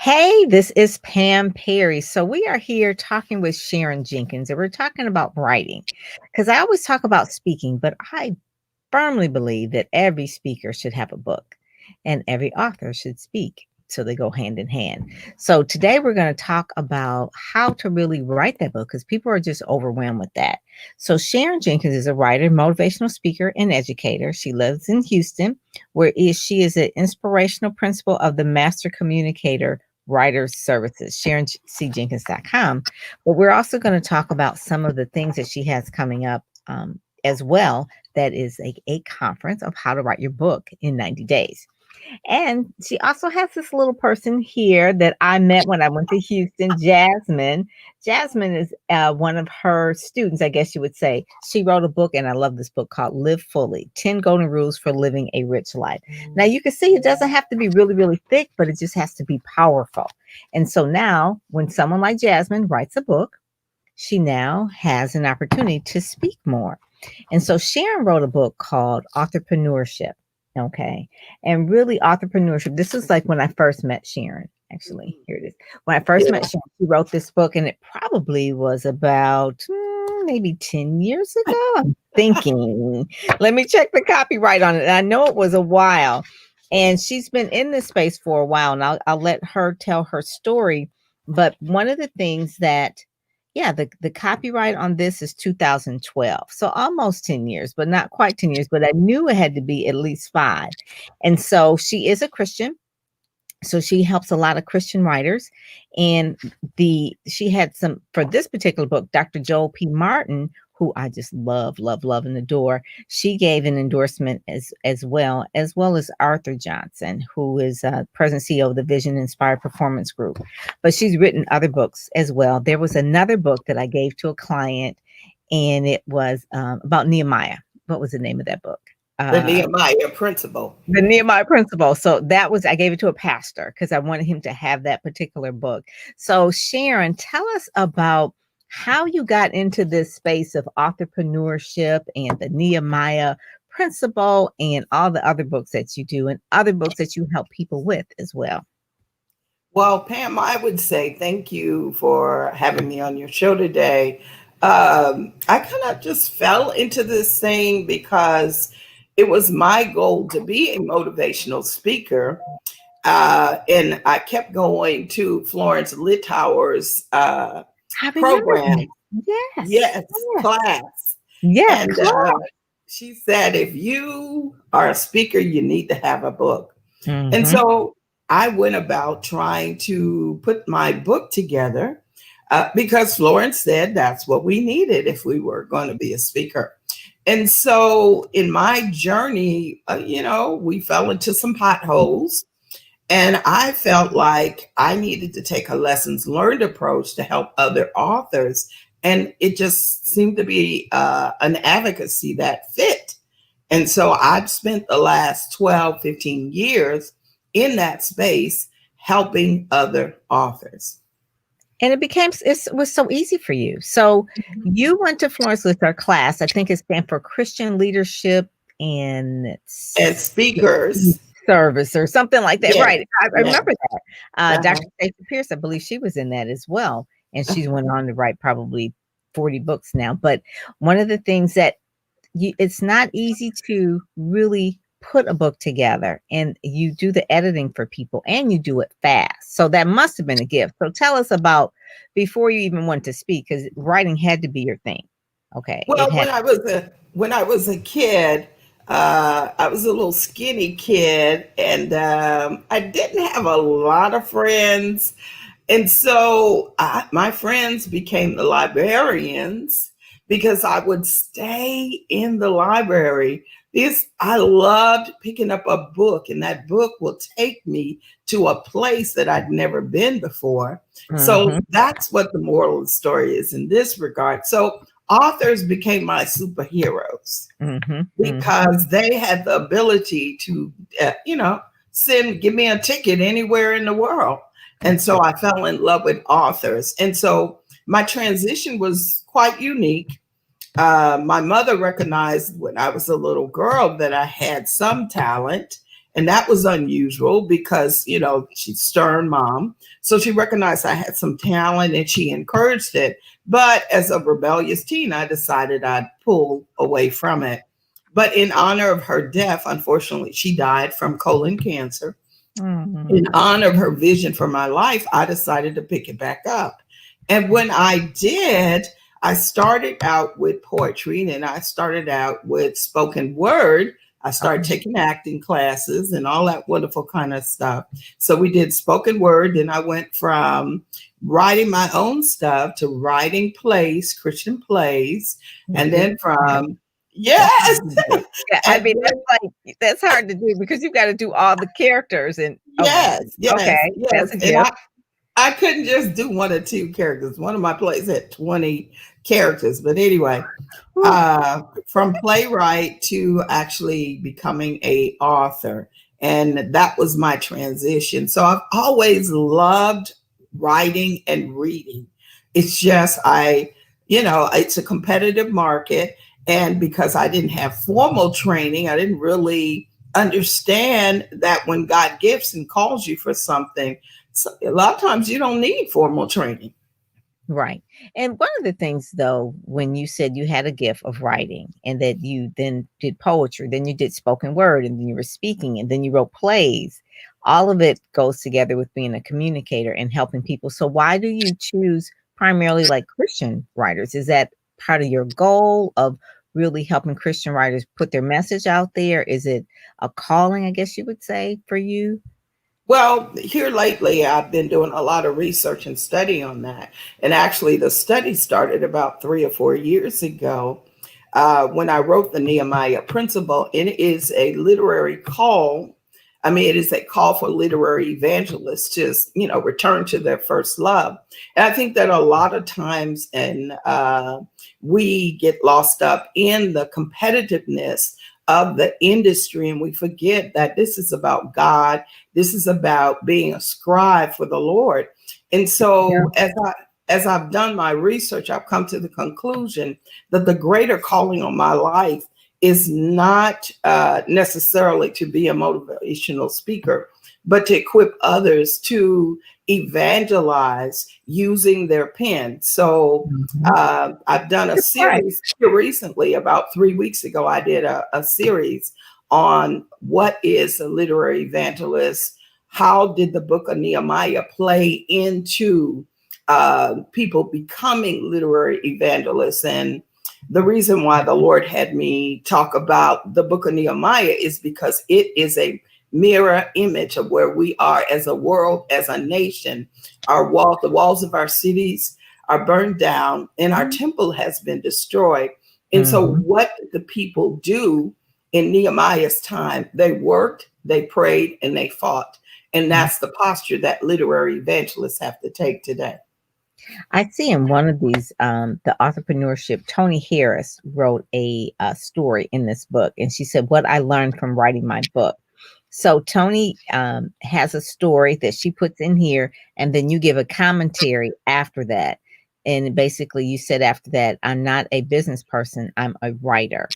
Hey, this is Pam Perry. So we are here talking with Sharon Jenkins, and we're talking about writing because I always talk about speaking, but I firmly believe that every speaker should have a book and every author should speak. So they go hand in hand. So today we're going to talk about how to really write that book because people are just overwhelmed with that. So Sharon Jenkins is a writer, motivational speaker, and educator. She lives in Houston, she is an inspirational principal of the Master Communicator Writers Services, SharonCJenkins.com. But we're also going to talk about some of the things that she has coming up as well. That is a conference of how to write your book in 90 days. And she also has this little person here that I met when I went to Houston, Jasmine. Jasmine is one of her students, I guess you would say. She wrote a book, and I love this book called Live Fully, 10 Golden Rules for Living a Rich Life. Now, you can see it doesn't have to be really, really thick, but it just has to be powerful. And so now when someone like Jasmine writes a book, she now has an opportunity to speak more. And so Sharon wrote a book called Entrepreneurship. Okay. And really, entrepreneurship, this is like when I first met Sharon. Actually, here it is. When I first met Sharon, she wrote this book, and it probably was about maybe 10 years ago. I'm thinking, let me check the copyright on it. And I know it was a while. And she's been in this space for a while, and I'll let her tell her story. But one of the things that the copyright on this is 2012. So almost 10 years, but not quite 10 years. But I knew it had to be at least 5. And so she is a Christian. So she helps a lot of Christian writers. And she had some, for this particular book, Dr. Joel P. Martin, who I just love and adore. She gave an endorsement as well as Arthur Johnson, who is present CEO of the Vision Inspired Performance Group. But she's written other books as well. There was another book that I gave to a client, and it was about Nehemiah. What was the name of that book? The Nehemiah Principle. The Nehemiah Principle. So I gave it to a pastor because I wanted him to have that particular book. So Sharon, tell us about how you got into this space of entrepreneurship and the Nehemiah Principle and all the other books that you do and other books that you help people with as well. Well, Pam, I would say thank you for having me on your show today. I kind of just fell into this thing because it was my goal to be a motivational speaker. And I kept going to Florence Littauer's program. Yes, class. Yes. And she said, if you are a speaker, you need to have a book. Mm-hmm. And so I went about trying to put my book together because Florence said that's what we needed if we were going to be a speaker. And so in my journey, we fell into some potholes. And I felt like I needed to take a lessons learned approach to help other authors. And it just seemed to be an advocacy that fit. And so I've spent the last 12, 15 years in that space helping other authors. And it was so easy for you. So you went to Florence Littauer class. I think it stands for Christian Leadership and Speakers Service or something like that. Yes. Right. I remember that. Dr. Stacey Pierce, I believe she was in that as well. And she's went on to write probably 40 books now. But one of the things that it's not easy to really put a book together, and you do the editing for people and you do it fast. So that must have been a gift. So tell us about before you even went to speak, because writing had to be your thing. Okay. Well, when I was a kid, I was a little skinny kid, and I didn't have a lot of friends. And so my friends became the librarians because I would stay in the library. I loved picking up a book, and that book will take me to a place that I'd never been before. Mm-hmm. So that's what the moral of the story is in this regard. So authors became my superheroes because they had the ability to, give me a ticket anywhere in the world. And so I fell in love with authors. And so my transition was quite unique. My mother recognized when I was a little girl that I had some talent. And that was unusual because, she's stern mom. So she recognized I had some talent and she encouraged it. But as a rebellious teen, I decided I'd pull away from it. But in honor of her death, unfortunately, she died from colon cancer. In Mhm. honor of her vision for my life, I decided to pick it back up. And when I did, I started out with poetry and then I started out with spoken word. I started Okay. taking acting classes and all that wonderful kind of stuff. So we did spoken word. Then I went from writing my own stuff to writing plays, Christian plays. Well, And good then for you. from, That's yes. hard to do. Yeah, I And mean, then, that's hard to do because you've gotta do all the characters and oh my yes, goodness. yes, Okay, yes. that's a And gift. I couldn't just do one or two characters. One of my plays had 20 characters. But anyway, Whew. from playwright to actually becoming a author. And that was my transition. So I've always loved writing and reading. It's just it's a competitive market. And because I didn't have formal training, I didn't really understand that when God gifts and calls you for something, so a lot of times you don't need formal training. Right. And one of the things though, when you said you had a gift of writing and that you then did poetry, then you did spoken word, and then you were speaking, and then you wrote plays, all of it goes together with being a communicator and helping people. So why do you choose primarily like Christian writers? Is that part of your goal of really helping Christian writers put their message out there? Is it a calling, I guess you would say, for you? Well, here lately, I've been doing a lot of research and study on that. And actually, the study started about 3 or 4 years ago when I wrote the Nehemiah Principle. And it is a literary call. I mean, it is a call for literary evangelists to, return to their first love. And I think that a lot of times, and we get lost up in the competitiveness of the industry, and we forget that this is about God. This is about being a scribe for the Lord. And Yeah. so as I've done my research, I've come to the conclusion that the greater calling on my life is not necessarily to be a motivational speaker, but to equip others to evangelize using their pen. So Mhm. I've done a Right. series here recently. About 3 weeks ago, I did a series on what is a literary evangelist. How did the book of Nehemiah play into people becoming literary evangelists? And the reason why the Lord had me talk about the book of Nehemiah is because it is a mirror image of where we are as a world, as a nation. The walls of our cities are burned down and our temple has been destroyed. And so Mhm. what did the people do in Nehemiah's time? They worked, they prayed, and they fought. And that's the posture that literary evangelists have to take today. I see in one of these, the entrepreneurship, Tony Harris wrote a story in this book, and she said, "What I learned from writing my book." So Tony has a story that she puts in here, and then you give a commentary after that. And basically, you said after that, "I'm not a business person; I'm a writer."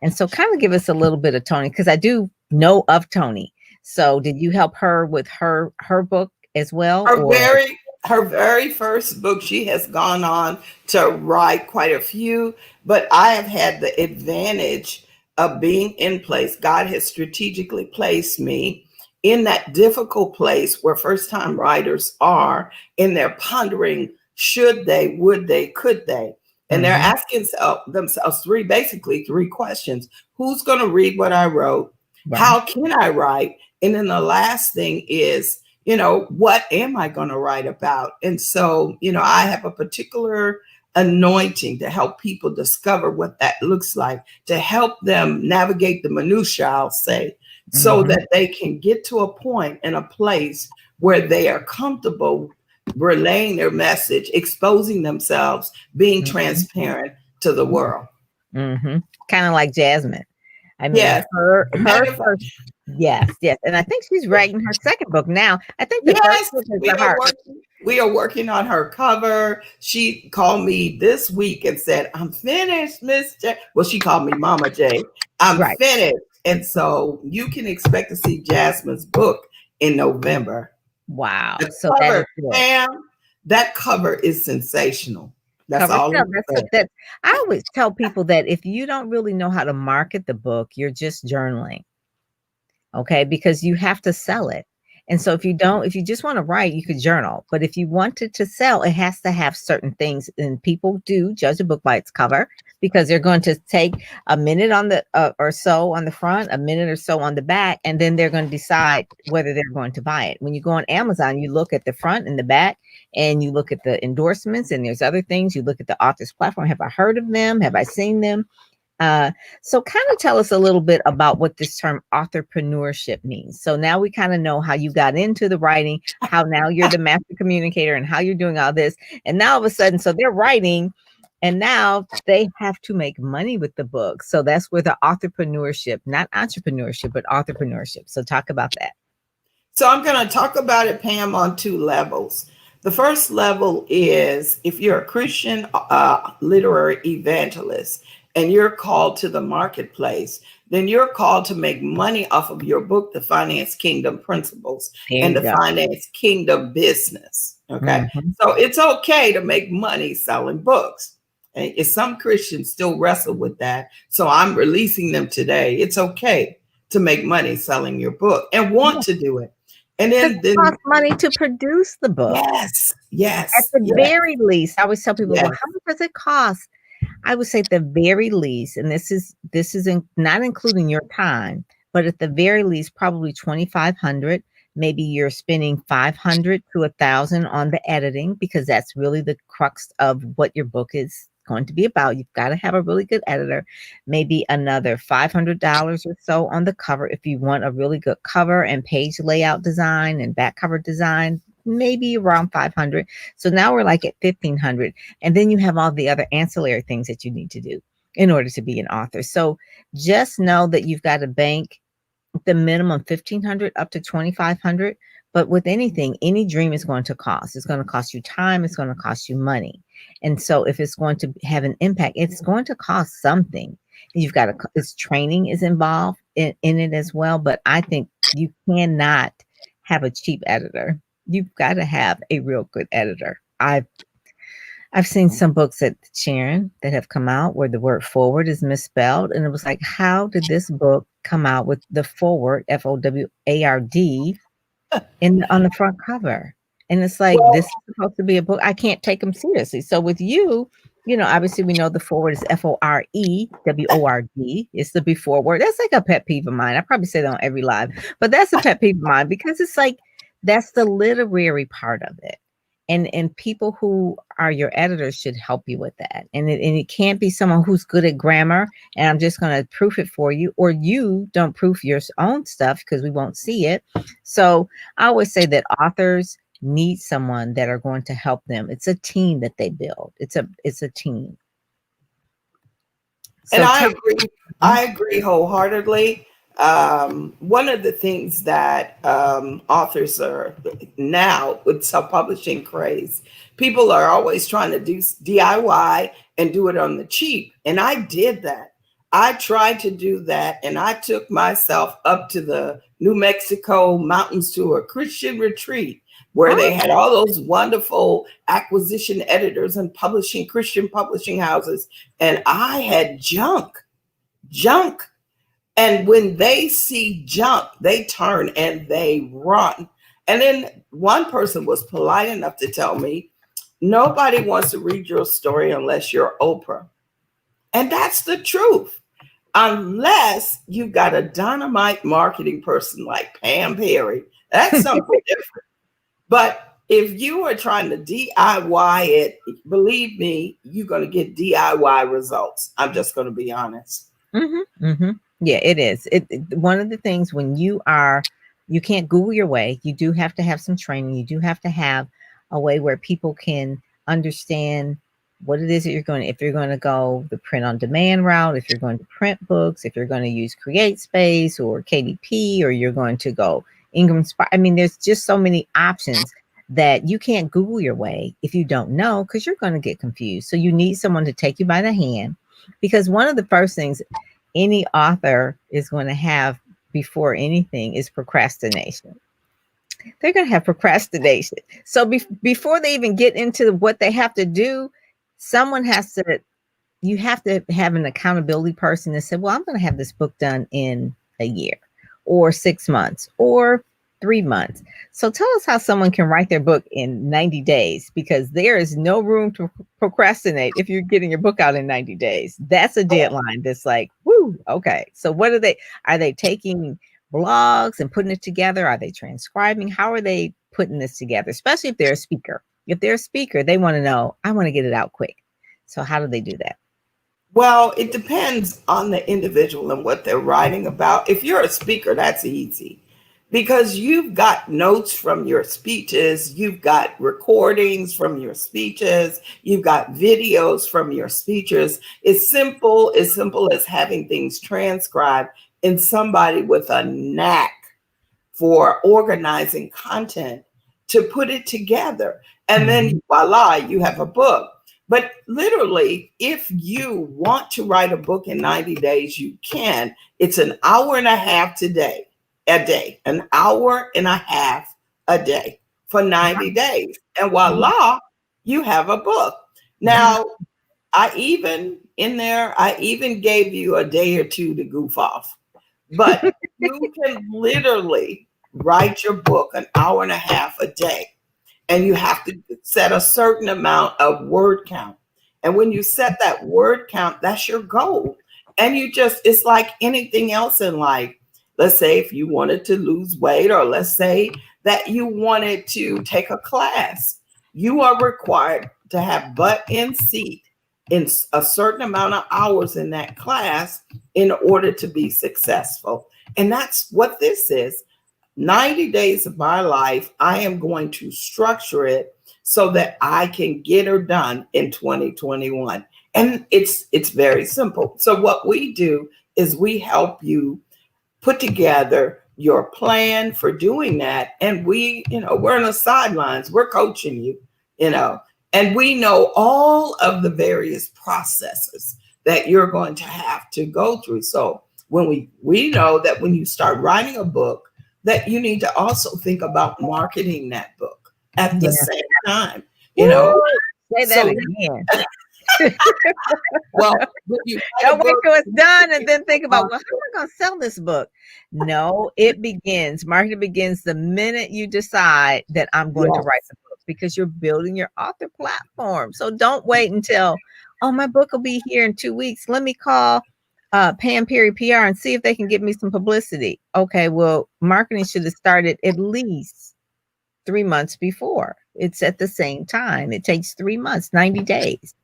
And so, kind of give us a little bit of Tony, because I do know of Tony. So, did you help her with her book as well, her or very her very first book, she has gone on to write quite a few, but I have had the advantage of being in place. God has strategically placed me in that difficult place where first time writers are, and they're pondering, should they, would they, could they, and they're Mhm. asking themselves three questions: who's going to read what I wrote, Right? how can I write, and then the last thing is, what am I going to write about? And so, I have a particular anointing to help people discover what that looks like, to help them navigate the minutiae, I'll say, so Mhm. that they can get to a point and a place where they are comfortable relaying their message, exposing themselves, being Mhm. transparent to the world. Mhm. Kinda like Jasmine. I mean, Yes. her Matter of first. fact, Yes, yes, and I think she's writing her second book now. I think the first yes, book is The Heart. we are working on her cover. She called me this week and said, "I'm finished, Miss J." Well, she called me Mama J. I'm Right. finished. And so you can expect to see Jasmine's book in November. Wow. The So that is cover, it. Pam, that cover is sensational. That's Cover all sale. I'm That's saying. what that I always tell people that if you don't really know how to market the book, you're just journaling. Okay, because you have to sell it. And so if you just want to write, you could journal. But if you wanted to sell, it has to have certain things. And people do judge a book by its cover because they're going to take a minute on the or so on the front, a minute or so on the back, and then they're going to decide whether they're going to buy it. When you go on Amazon, you look at the front and the back, and you look at the endorsements, and there's other things. You look at the author's platform. Have I heard of them? Have I seen them? Uh, so kind of tell us a little bit about what this term entrepreneurship means. So now we kind of know how you got into the writing, how now you're the master communicator and how you're doing all this. And now all of a sudden, so they're writing and now they have to make money with the book. So that's where the entrepreneurship, not entrepreneurship, but entrepreneurship. So talk about that. So I'm going to talk about it, Pam, on two levels. The first level is if you're a Christian literary evangelist and you're called to the marketplace, then you're called to make money off of your book, The Finance Kingdom Principles, There and you the go. Finance Kingdom Business. Okay. Mhm. So it's okay to make money selling books. And some Christians still wrestle with that. So I'm releasing them today. It's okay to make money selling your book and want to do it. And Because then, it costs money to produce the book. yes, At yes, the yes, very least, I always tell people, well, yes. how much does it cost? I would say at the very least, and this is not including your time, but at the very least, probably 2,500. Maybe you're spending 500 to 1,000 on the editing because that's really the crux of what your book is going to be about. You've got to have a really good editor. Maybe another $500 or so on the cover if you want a really good cover and page layout design and back cover design. Maybe around 500. So now we're like at 1,500. And then you have all the other ancillary things that you need to do in order to be an author. So just know that you've got to bank the minimum 1,500 up to 2,500. But with anything, any dream is going to cost. It's going to cost you time. It's going to cost you money. And so if it's going to have an impact, it's going to cost something. You've got to, it's training is involved in it as well. But I think you cannot have a cheap editor. You've got to have a real good editor. I've seen some books that Sharon that have come out where the word forward is misspelled. And it was like, how did this book come out with the forward, FOWARD, on the front cover? And it's like, Well, this is supposed to be a book. I can't take them seriously. So with you, obviously we know the forward is FOREWORD. It's the before word. That's like a pet peeve of mine. I probably say that on every live, but that's a pet peeve of mine because it's like, that's the literary part of it. And people who are your editors should help you with that. And it can't be someone who's good at grammar and I'm just going to proof it for you, or you don't proof your own stuff because we won't see it. So I always say that authors need someone that are going to help them. It's a team that they build. It's a team. and So tell I agree wholeheartedly. One of the things that authors are now with self-publishing craze, people are always trying to do DIY and do it on the cheap. And I did that. I tried to do that, and I took myself up to the New Mexico mountains to a Christian retreat where they had all those wonderful acquisition editors and publishing Christian publishing houses, and I had junk. And when they see junk, they turn and they run. And then one person was polite enough to tell me, nobody wants to read your story unless you're Oprah. And that's the truth. Unless you've got a dynamite marketing person like Pam Perry, that's something different. But if you are trying to DIY it, believe me, you're going to get DIY results. I'm just going to be honest. Yeah, it is. One of the things when you can't Google your way. You do have to have some training. You do have to have a way where people can understand what it is that if you're going to go the print on demand route, if you're going to print books, if you're going to use Create Space or KDP, or you're going to go Ingram Spark. I mean, there's just so many options that you can't Google your way if you don't know, because you're going to get confused. So you need someone to take you by the hand, because one of the first things any author is going to have before anything is procrastination. They're going to have procrastination. So before they even get into what they have to do, someone has to, you have to have an accountability person that said, well, I'm going to have this book done in a year or 6 months or 3 months. So tell us how someone can write their book in 90 days, because there is no room to procrastinate if you're getting your book out in 90 days. That's a deadline that's like, whoo, okay. So what are they taking blogs and putting it together? Are they transcribing? How are they putting this together? Especially if they're a speaker. If they're a speaker, they want to know, I want to get it out quick. So how do they do that? Well, it depends on the individual and what they're writing about. If you're a speaker, that's easy because you've got notes from your speeches, you've got recordings from your speeches, you've got videos from your speeches. It's simple as having things transcribed in somebody with a knack for organizing content to put it together. And then voila, you have a book. But literally, if you want to write a book in 90 days, you can. It's an hour and a half a day, an hour and a half a day for 90 days. And voila, you have a book. Now, I even gave you a day or two to goof off, but you can literally write your book an hour and a half a day. And you have to set a certain amount of word count. And when you set that word count, that's your goal. And it's like anything else in life. Let's say if you wanted to lose weight, or let's say that you wanted to take a class, you are required to have butt in seat in a certain amount of hours in that class in order to be successful. And that's what this is. 90 days of my life, I am going to structure it so that I can get her done in 2021. And it's very simple. So what we do is we help you put together your plan for doing that. And we're on the sidelines, we're coaching you, and we know all of the various processes that you're going to have to go through. So when we know that when you start writing a book, that you need to also think about marketing that book at the same time, Say that So, again. well, when you write a Don't wait book, till it's done and then think about, well, how am I going to sell this book? No, marketing begins the minute you decide that I'm going to write yes. the book, because you're building your author platform. So don't wait until, oh, my book will be here in 2 weeks. Let me call Pam Perry PR and see if they can give me some publicity. Okay, well, marketing should have started at least 3 months before. It's at the same time. It takes 3 months, 90 days.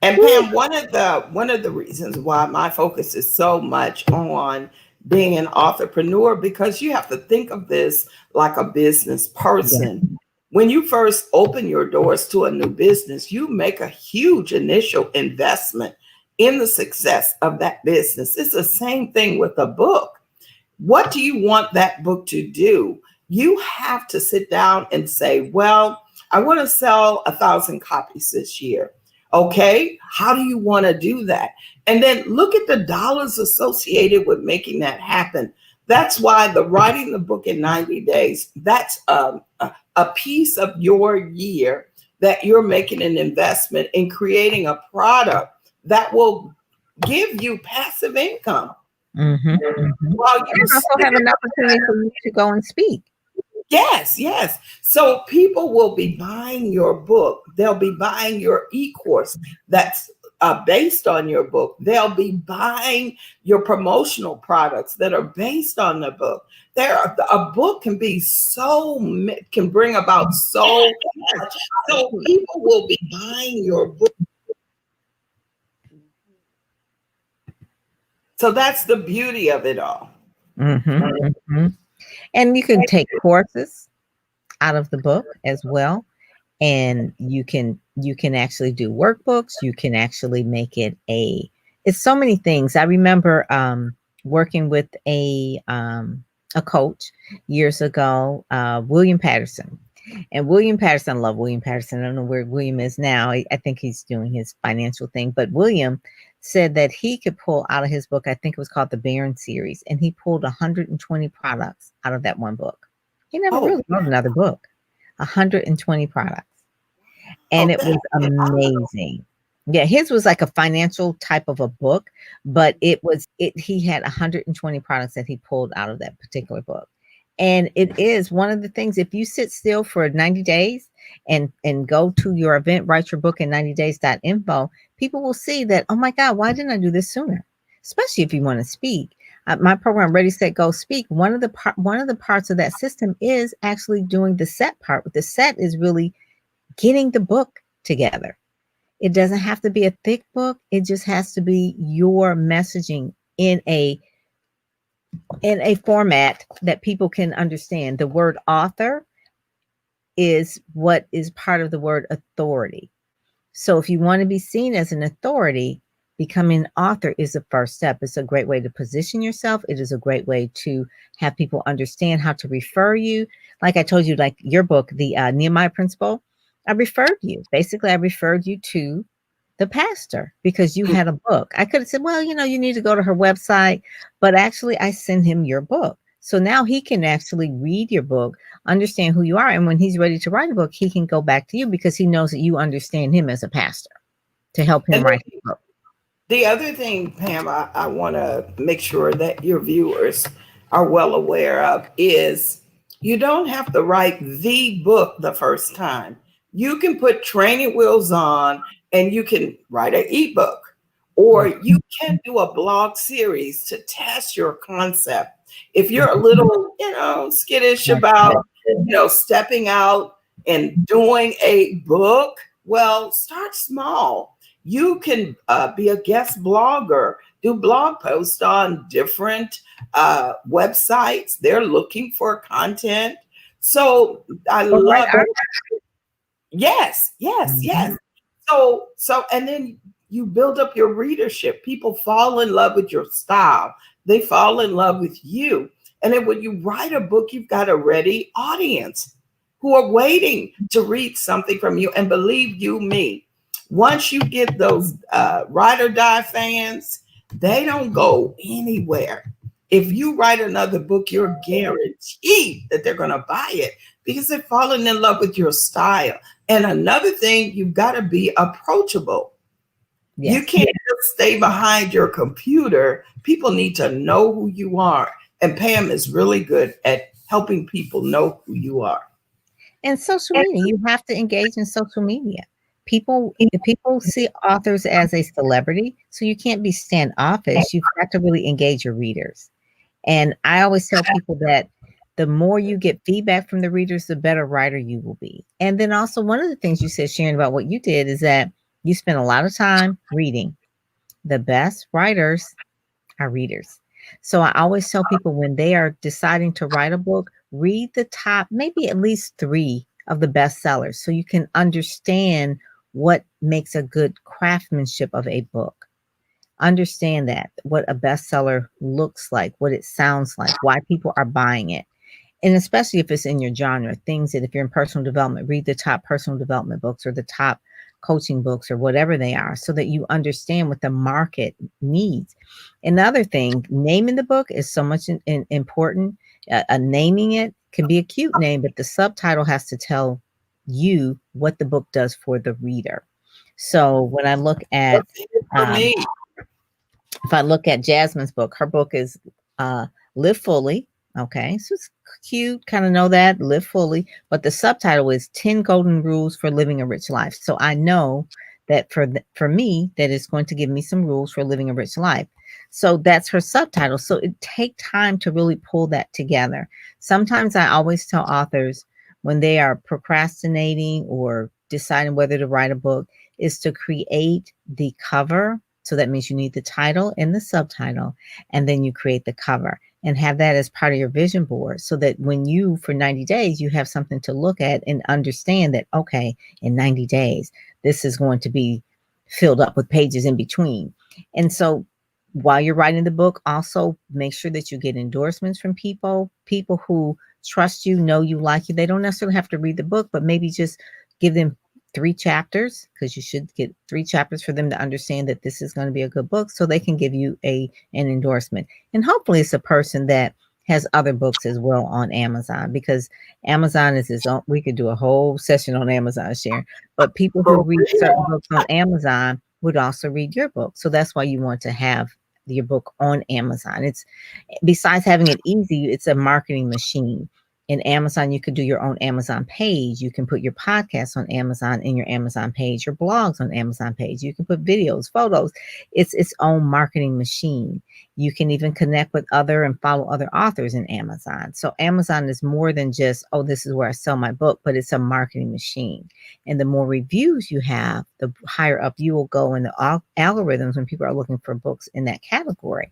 And Pam, one of the reasons why my focus is so much on being an entrepreneur, because you have to think of this like a business Yeah. person. When you first open your doors to a new business, you make a huge initial investment in the success of that business. It's the same thing with a book. What do you want that book to do? You have to sit down and say, well, I want to sell 1,000 copies this year. Okay, how do you want to do that? And then look at the dollars associated with making that happen. That's why the writing the book in 90 days, that's a piece of your year that you're making an investment in creating a product that will give you passive income. Mm-hmm, mm-hmm. While you And also have an opportunity for you to go and speak. Yes. So people will be buying your book. They'll be buying your e-course that's based on your book. They'll be buying your promotional products that are based on the book. A book can bring about so much. So people will be buying your book. So that's the beauty of it all. Mm-hmm, mm-hmm. And you can take courses out of the book as well. And you can actually do workbooks. You can actually make it it's so many things. I remember working with a coach years ago, William Patterson. And William Patterson, I love William Patterson. I don't know where William is now. I think he's doing his financial thing, but William said that he could pull out of his book, I think it was called the Barron series, and he pulled 120 products out of that one book. He never Oh, really wrote another book. 120 products. And oh, it that's was phenomenal. amazing. Yeah, his was like a financial type of a book, but he had 120 products that he pulled out of that particular book. And it is one of the things, if you sit still for 90 days and go to your event, write your book in 90 days.info, people will see that, oh my God, why didn't I do this sooner? Especially if you want to speak. My program, Ready, Set, Go, Speak. One of the parts of that system is actually doing the set part. The set is really getting the book together. It doesn't have to be a thick book. It just has to be your messaging in a format that people can understand. The word author is what is part of the word authority. So if you want to be seen as an authority, becoming an author is the first step. It's a great way to position yourself. It is a great way to have people understand how to refer you. Like I told you, like your book, the Nehemiah Principle, I referred you. Basically, I referred you to the pastor because you had a book. I could have said, well, you need to go to her website, but actually I send him your book. So now he can actually read your book, understand who you are. And when he's ready to write a book, he can go back to you because he knows that you understand him as a pastor to help him And write his book. the other thing, Pam, I want to make sure that your viewers are well aware of is you don't have to write the book the first time. You can put training wheels on and you can write an ebook, or you can do a blog series to test your concept. If you're a little, skittish about, stepping out and doing a book, well, start small. You can be a guest blogger, do blog posts on different websites. They're looking for content. So I Or write love, articles. yes, yes, yes. Mhm. And then you build up your readership. People fall in love with your style. They fall in love with you. And then when you write a book, you've got a ready audience who are waiting to read something from you. And believe you me, once you get those ride or die fans, they don't go anywhere. If you write another book, you're guaranteed that they're going to buy it because they're falling in love with your style. And another thing, you've got to be approachable. You Yes. can't just stay behind your computer. People need to know who you are. And Pam is really good at helping people know who you are. And social media, you have to engage in social media. People see authors as a celebrity, so you can't be standoffish. You've got to really engage your readers. And I always tell people that the more you get feedback from the readers, the better writer you will be. And then also, one of the things you said, Sharon, about what you did is that you spent a lot of time reading. The best writers are readers. So I always tell people when they are deciding to write a book, read the top, maybe at least three of the bestsellers so you can understand what makes a good craftsmanship of a book. Understand that, what a bestseller looks like, what it sounds like, why people are buying it. And especially if it's in your genre, things that if you're in personal development, read the top personal development books or the top coaching books or whatever they are so that you understand what the market needs. Another thing, naming the book is so much important. Naming it can be a cute name, but the subtitle has to tell you what the book does for the reader. So when I look at That's it for um, me. if I look at Jasmine's book, her book is Live Fully. Okay, so it's cute, kind of know that, Live Fully. But the subtitle is 10 Golden Rules for Living a Rich Life. So I know that for me, that is going to give me some rules for living a rich life. So that's her subtitle. So it take time to really pull that together. Sometimes I always tell authors when they are procrastinating or deciding whether to write a book is to create the cover. So that means you need the title and the subtitle, and then you create the cover and have that as part of your vision board so that when you, for 90 days, you have something to look at and understand that, okay, in 90 days, this is going to be filled up with pages in between. And so while you're writing the book, also make sure that you get endorsements from people who trust you, know you, like you. They don't necessarily have to read the book, but maybe just give them three chapters, because you should get three chapters for them to understand that this is going to be a good book, so they can give you an endorsement. And hopefully it's a person that has other books as well on Amazon, because Amazon is its own. We could do a whole session on Amazon, Sharon. But people who For read certain real. books on Amazon would also read your book. So that's why you want to have your book on Amazon. It's, besides having it easy, it's a marketing machine. In Amazon, you could do your own Amazon page. You can put your podcast on Amazon in your Amazon page, your blogs on Amazon page. You can put videos, photos. It's its own marketing machine. You can even connect with other and follow other authors in Amazon. So Amazon is more than just, oh, this is where I sell my book, but it's a marketing machine. And the more reviews you have, the higher up you will go in the algorithms when people are looking for books in that category.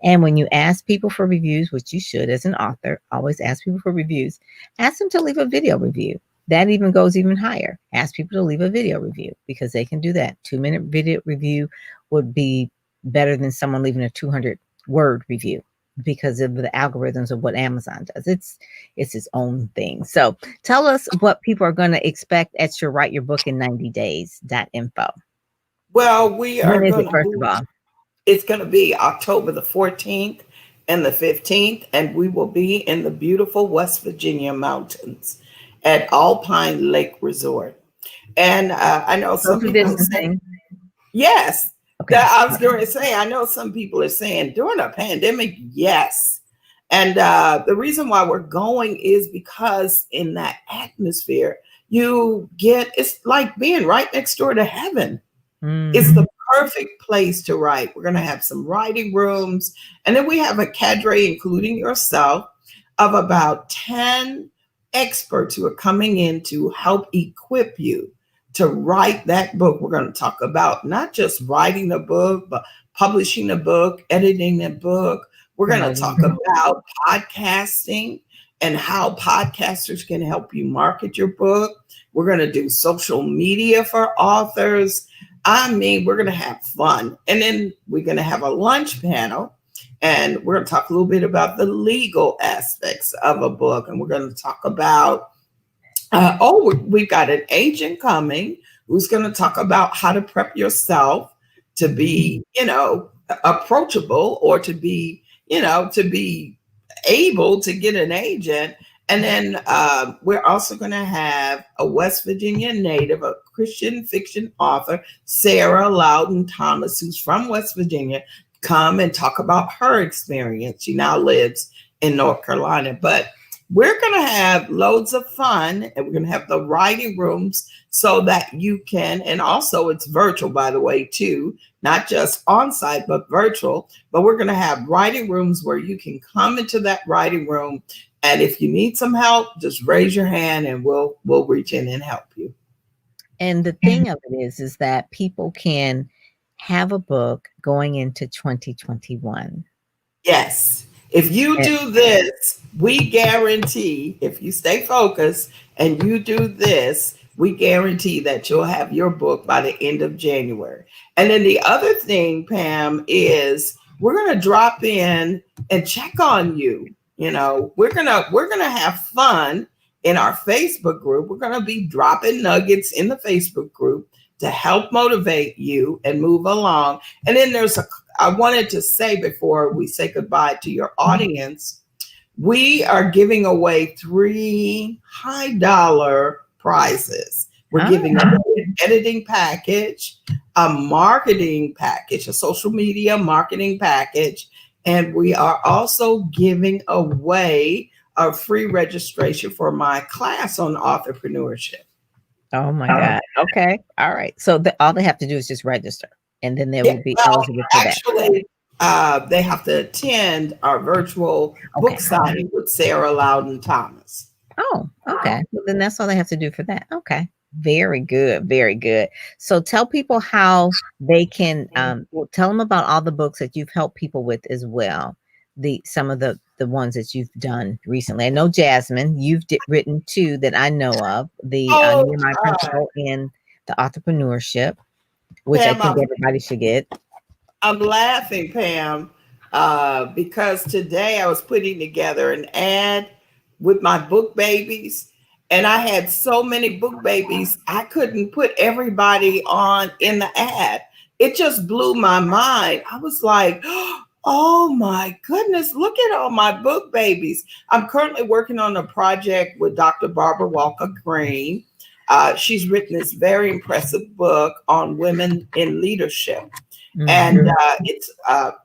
And when you ask people for reviews, which you should as an author, always ask people for reviews, ask them to leave a video review. That even goes even higher. Ask people to leave a video review, because they can do that. 2-minute video review would be better than someone leaving a 200-word review, because of the algorithms of what Amazon does. It's its own thing. So tell us what people are going to expect at your Write Your Book in 90 Days.info. Well, we are When is going it, to first of move. all? It's going to be October the 14th and the 15th, and we will be in the beautiful West Virginia mountains at Alpine Lake Resort. And I know some Social people are saying, distancing. yes, Okay. that I was going to say, I know some people are saying during a pandemic, yes. And the reason why we're going is because in that atmosphere, you get, it's like being right next door to heaven. It's Mm-hmm. the perfect place to write. We're going to have some writing rooms. And then we have a cadre, including yourself, of about 10 experts who are coming in to help equip you to write that book. We're going to talk about not just writing the book, but publishing the book, editing the book. We're going to Promoting. talk about podcasting and how podcasters can help you market your book. We're going to do social media for authors. I mean, we're going to have fun. And then we're going to have a lunch panel, and we're going to talk a little bit about the legal aspects of a book. And we're going to talk about, we've got an agent coming who's going to talk about how to prep yourself to be, approachable, or to be, to be able to get an agent. And then we're also going to have a West Virginia native, a Christian fiction author, Sarah Loudon Thomas, who's from West Virginia, come and talk about her experience. She now lives in North Carolina. But we're going to have loads of fun, and we're going to have the writing rooms so that you can, and also it's virtual, by the way, too, not just on site, but virtual. But we're going to have writing rooms where you can come into that writing room. And if you need some help, just raise your hand and we'll reach in and help you. And the thing of it is that people can have a book going into 2021. Yes. If you And do this, we guarantee, if you stay focused and you do this, we guarantee that you'll have your book by the end of January. And then the other thing, Pam, is we're going to drop in and check on you. We're going to have fun in our Facebook group. We're going to be dropping nuggets in the Facebook group to help motivate you and move along. And then I wanted to say before we say goodbye to your audience, we are giving away 3 high dollar prizes. We're giving away an editing package, a marketing package, a social media marketing package, and we are also giving away a free registration for my class on entrepreneurship. oh my God. Okay. All right. So all they have to do is just register, and then they Yeah, will be well, eligible for that. actually, they have to attend our virtual book Okay. signing with Sarah Loudon Thomas. Oh, okay. Well, then that's all they have to do for that. Okay. Very good. Very good. So tell people how they can, well, tell them about all the books that you've helped people with as well. Some of the ones that you've done recently. I know Jasmine, you've written 2 that I know of. The Oh, Near My Principal and the Entrepreneurship, which I Pam, think everybody should get. I'm laughing, Pam, because today I was putting together an ad with my book babies, and I had so many book babies, I couldn't put everybody on in the ad. It just blew my mind. I was like, oh my goodness, look at all my book babies. I'm currently working on a project with Dr. Barbara Walker Green. She's written this very impressive book on women in leadership. And Mhm. it's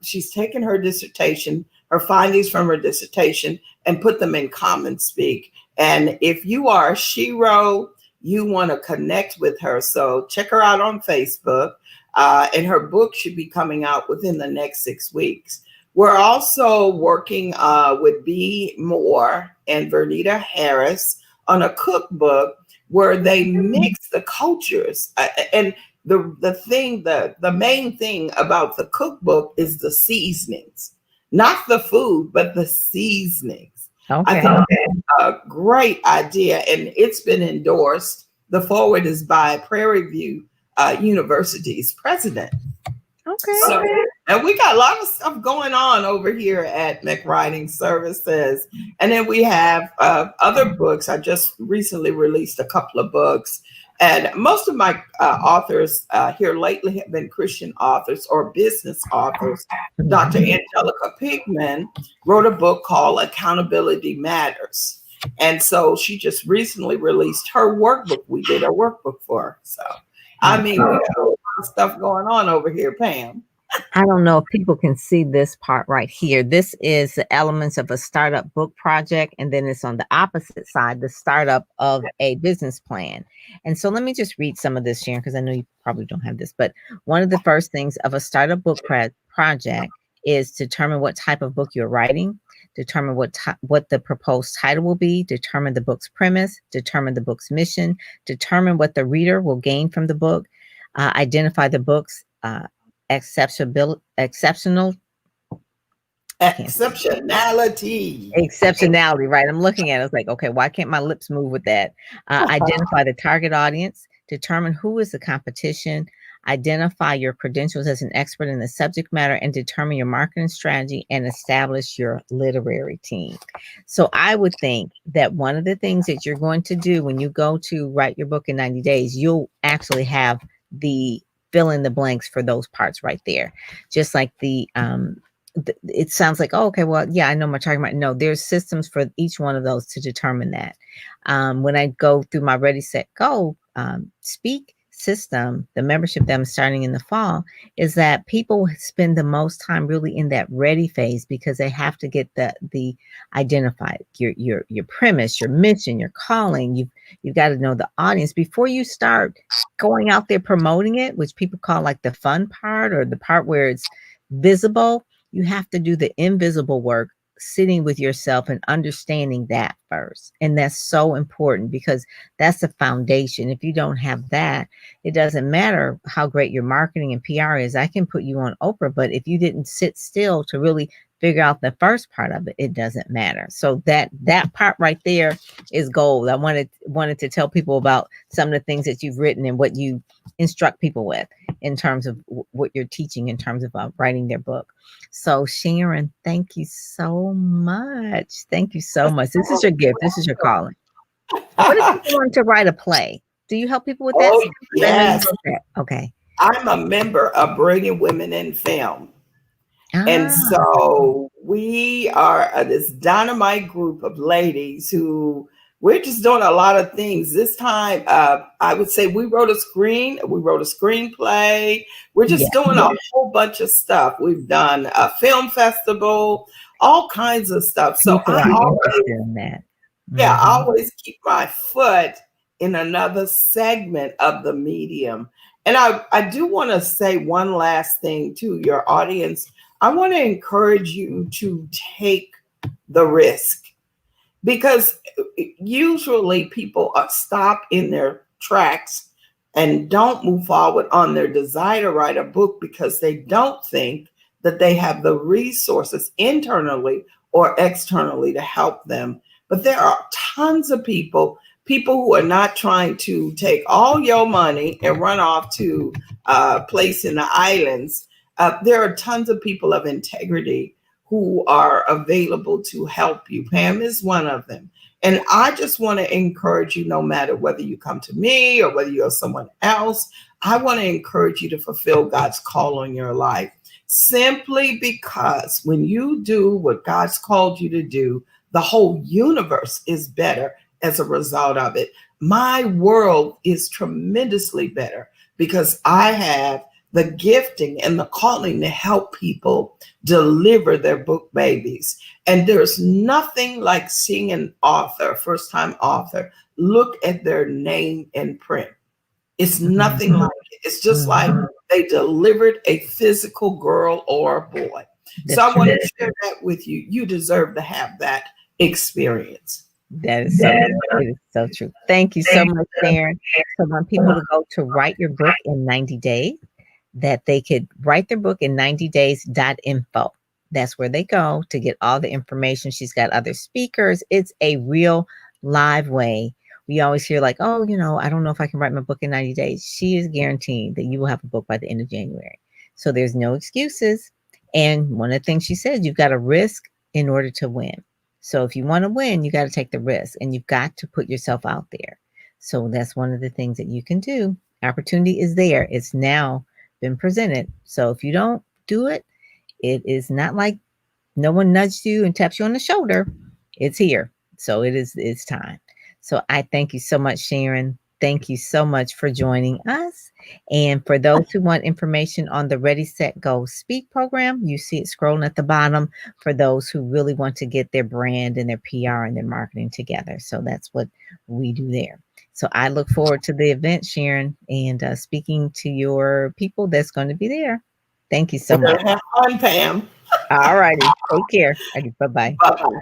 she's taken her dissertation, her findings from her dissertation, and put them in common speak. And if you are a shero, you want to connect with her. So check her out on Facebook. And her book should be coming out within the next 6 weeks. We're also working with B. Moore and Vernita Harris on a cookbook where they mix the cultures. And the main thing about the cookbook is the seasonings, not the food, but the seasonings. I Okay. think that's a great idea, and it's been endorsed. The forward is by Prairie View University's president. Okay. So, and we got a lot of stuff going on over here at McWriting Services. And then we have other books. I just recently released a couple of books. And most of my authors here lately have been Christian authors or business authors. Dr. Mhm. Angelica Pigman wrote a book called Accountability Matters. And so she just recently released her workbook. We did a workbook for her. So, I mean, we got a lot of stuff going on over here, Pam. I don't know if people can see this part right here. This is the elements of a startup book project, and then it's on the opposite side, the startup of a business plan. And so let me just read some of this, Sharon, because I know you probably don't have this. But one of the first things of a startup book project is determine what type of book you're writing, determine what the proposed title will be, determine the book's premise, determine the book's mission, determine what the reader will gain from the book, identify the book's exceptional, I can't say Exceptionality. exceptionality, right? I'm looking at it. I was like, okay, why can't my lips move with that? Identify the target audience, determine who is the competition, identify your credentials as an expert in the subject matter, and determine your marketing strategy and establish your literary team. So I would think that one of the things that you're going to do when you go to write your book in 90 days, you'll actually have the fill in the blanks for those parts right there. Just like it sounds like, oh, okay, well, yeah, I know what I'm talking about. No, there's systems for each one of those to determine that. When I go through my Ready, Set, Go speak system, the membership that I'm starting in the fall, is that people spend the most time really in that ready phase because they have to get the identified your premise, your mission, your calling. You've got to know the audience before you start going out there promoting it, which people call like the fun part or the part where it's visible. You have to do the invisible work, sitting with yourself and understanding that first. And that's so important because that's the foundation. If you don't have that, it doesn't matter how great your marketing and PR is. I can put you on Oprah, but if you didn't sit still to really figure out the first part of it, it doesn't matter. So that part right there is gold. I wanted to tell people about some of the things that you've written and what you instruct people with in terms of what you're teaching in terms of writing their book. So Sharon, thank you so much. Thank you so much. This is your gift. This is your calling. What if people want to write a play? Do you help people with that? Oh, Because I know you yes. wrote that. Okay. I'm a member of Brilliant Women in Film. And Ah, so we are this dynamite group of ladies who we're just doing a lot of things. This time, I would say we wrote a screenplay. We're yeah. just doing a whole bunch of stuff. We've done a film festival, all kinds of stuff. So People are interested in that. yeah, I Mhm. always keep my foot in another segment of the medium. And I do want to say one last thing to your audience. I want to encourage you to take the risk because usually people stop in their tracks and don't move forward on their desire to write a book because they don't think that they have the resources internally or externally to help them. But there are tons of people who are not trying to take all your money and run off to a place in the islands. There are tons of people of integrity who are available to help you. Pam is one of them. And I just want to encourage you, no matter whether you come to me or whether you're someone else, I want to encourage you to fulfill God's call on your life. Simply because when you do what God's called you to do, the whole universe is better as a result of it. My world is tremendously better because I have the gifting and the calling to help people deliver their book babies. And there's nothing like seeing an author, first time author, look at their name in print. It's nothing like it. It's just like they delivered a physical girl or a boy. So That's I want true. to share that with you. You deserve to have that experience. That is so true. It is so true. Thank you so much, Sharon. So I want people to go to write your book in 90 days, that they could write their book in 90 days.info. That's where they go to get all the information. She's got other speakers. It's a real live way. We always hear like, oh, I don't know if I can write my book in 90 days. She is guaranteeing that you will have a book by the end of January. So there's no excuses. And one of the things she said, you've got to risk in order to win. So if you want to win, you got to take the risk and you've got to put yourself out there. So that's one of the things that you can do. Opportunity is there. It's now been presented. So if you don't do it, it is not like no one nudged you and taps you on the shoulder. It's here. So it's time. So I thank you so much, Sharon. Thank you so much for joining us. And for those who want information on the Ready, Set, Go Speak program, you see it scrolling at the bottom for those who really want to get their brand and their PR and their marketing together. So that's what we do there. So I look forward to the event, Sharon, and speaking to your people that's going to be there. Thank you so We're much. going to have fun, Pam. All righty. Take care. Okay, bye-bye. Bye bye.